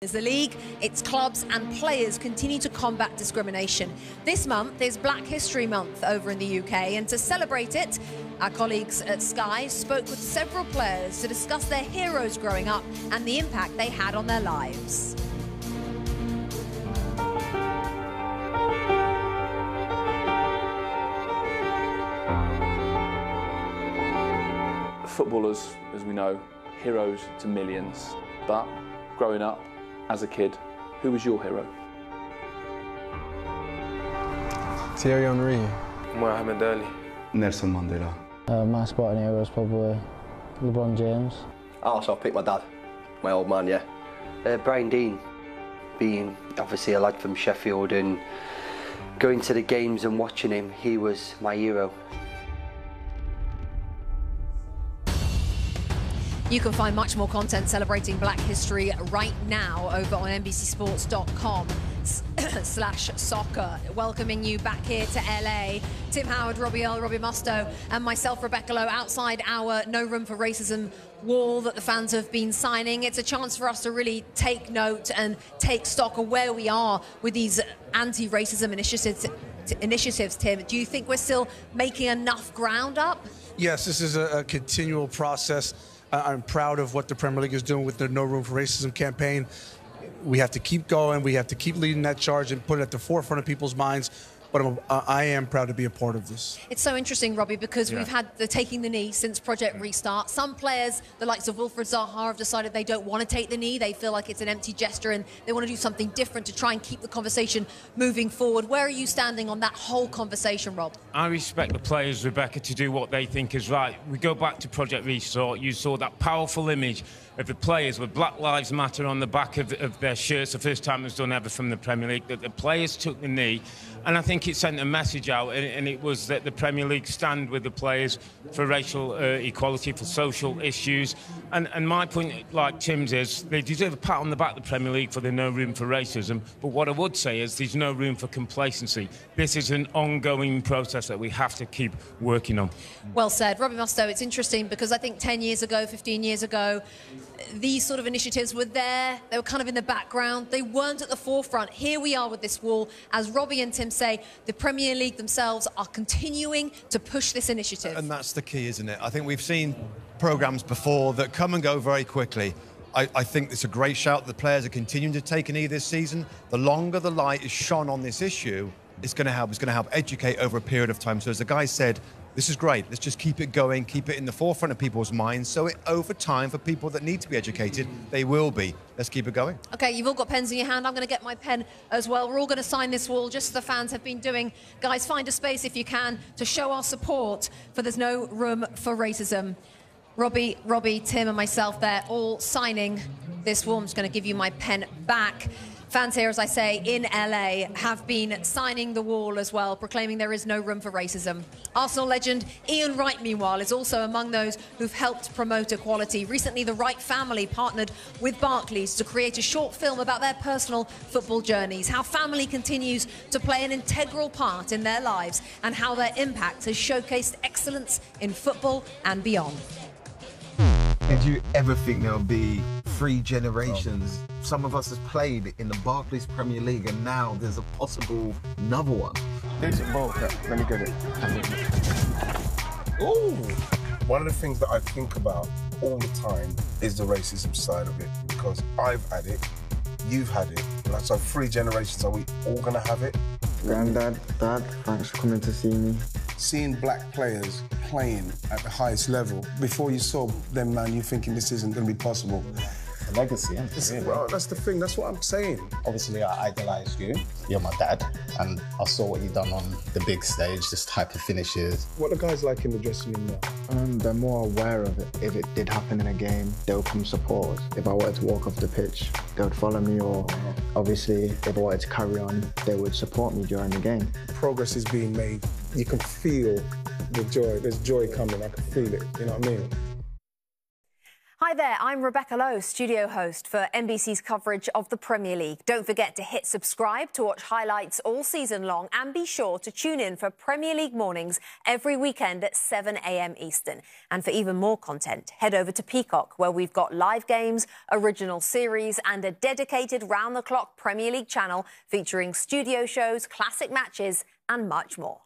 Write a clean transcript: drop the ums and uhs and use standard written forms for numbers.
As the league, its clubs and players continue to combat discrimination. This month is Black History Month over in the UK, and to celebrate it, our colleagues at Sky spoke with several players to discuss their heroes growing up and the impact they had on their lives. Footballers, as we know, heroes to millions, but growing up as a kid, who was your hero? Thierry Henry. Muhammad Ali. Nelson Mandela. My sporting hero is probably LeBron James. So I've picked my dad, my old man, yeah. Brian Deane, being obviously a lad from Sheffield and going to the games and watching him, he was my hero. You can find much more content celebrating Black History right now over on NBCSports.com/soccer. Welcoming you back here to LA. Tim Howard, Robbie Mustoe, and myself, Rebecca Lowe, outside our No Room for Racism wall that the fans have been signing. It's a chance for us to really take note and take stock of where we are with these anti-racism initiatives, Tim. Do you think we're still making enough ground up? Yes, this is a continual process. I'm proud of what the Premier League is doing with the No Room for Racism campaign. We have to keep going. We have to keep leading that charge and put it at the forefront of people's minds. But I am proud to be a part of this. It's so interesting, Robbie, because we've had the taking the knee since Project Restart. Some players, the likes of Wilfried Zaha, have decided they don't want to take the knee. They feel like it's an empty gesture and they want to do something different to try and keep the conversation moving forward. Where are you standing on that whole conversation, Rob? I respect the players, Rebecca, to do what they think is right. We go back to Project Restart. You saw that powerful image of the players with Black Lives Matter on the back of their shirts, the first time it was done ever from the Premier League, that the players took the knee. And I think it sent a message out, and it was that the Premier League stand with the players for racial equality, for social issues. And my point, like Tim's, is they deserve a pat on the back, the Premier League, for the No Room for Racism. But what I would say is there's no room for complacency. This is an ongoing process that we have to keep working on. Well said. Robbie Mustoe, it's interesting because I think 10 years ago, 15 years ago, these sort of initiatives were there. They were kind of in the background. They weren't at the forefront. Here we are with this wall. As Robbie and Tim say, the Premier League themselves are continuing to push this initiative. And that's the key, isn't it? I think we've seen programmes before that come and go very quickly. I think it's a great shout that the players are continuing to take a knee this season. The longer the light is shone on this issue, it's going to help. It's going to help educate over a period of time. So as the guy said, this is great. Let's just keep it going, keep it in the forefront of people's minds. So over time, for people that need to be educated, they will be. Let's keep it going. OK, you've all got pens in your hand. I'm going to get my pen as well. We're all going to sign this wall, just as the fans have been doing. Guys, find a space if you can to show our support for There's No Room for Racism. Robbie, Tim and myself, they're all signing this wall. I'm just going to give you my pen back. Fans here, as I say, in LA have been signing the wall as well, proclaiming there is no room for racism. Arsenal legend Ian Wright, meanwhile, is also among those who've helped promote equality. Recently, the Wright family partnered with Barclays to create a short film about their personal football journeys, how family continues to play an integral part in their lives, and how their impact has showcased excellence in football and beyond. Did you ever think there'll be 3 generations? Some of us have played in the Barclays Premier League, and now there's a possible another one. Decent ball, let me get it. Ooh! One of the things that I think about all the time is the racism side of it, because I've had it, you've had it, and so 3 generations, are we all going to have it? Granddad, Dad, thanks for coming to see me. Seeing black players playing at the highest level, before you saw them, man, you're thinking this isn't going to be possible. A legacy, really. Well, that's the thing, that's what I'm saying. Obviously, I idolised you. You're my dad, and I saw what you've done on the big stage, this type of finishes. What are the guys like in the dressing room now? They're more aware of it. If it did happen in a game, they'll come support us. If I wanted to walk off the pitch, they would follow me, or obviously, if I wanted to carry on, they would support me during the game. Progress is being made. You can feel the joy. There's joy coming. I can feel it. You know what I mean? Hi. Hi there, I'm Rebecca Lowe, studio host for NBC's coverage of the Premier League. Don't forget to hit subscribe to watch highlights all season long, and be sure to tune in for Premier League mornings every weekend at 7 a.m. Eastern. And for even more content, head over to Peacock, where we've got live games, original series and a dedicated round-the-clock Premier League channel featuring studio shows, classic matches and much more.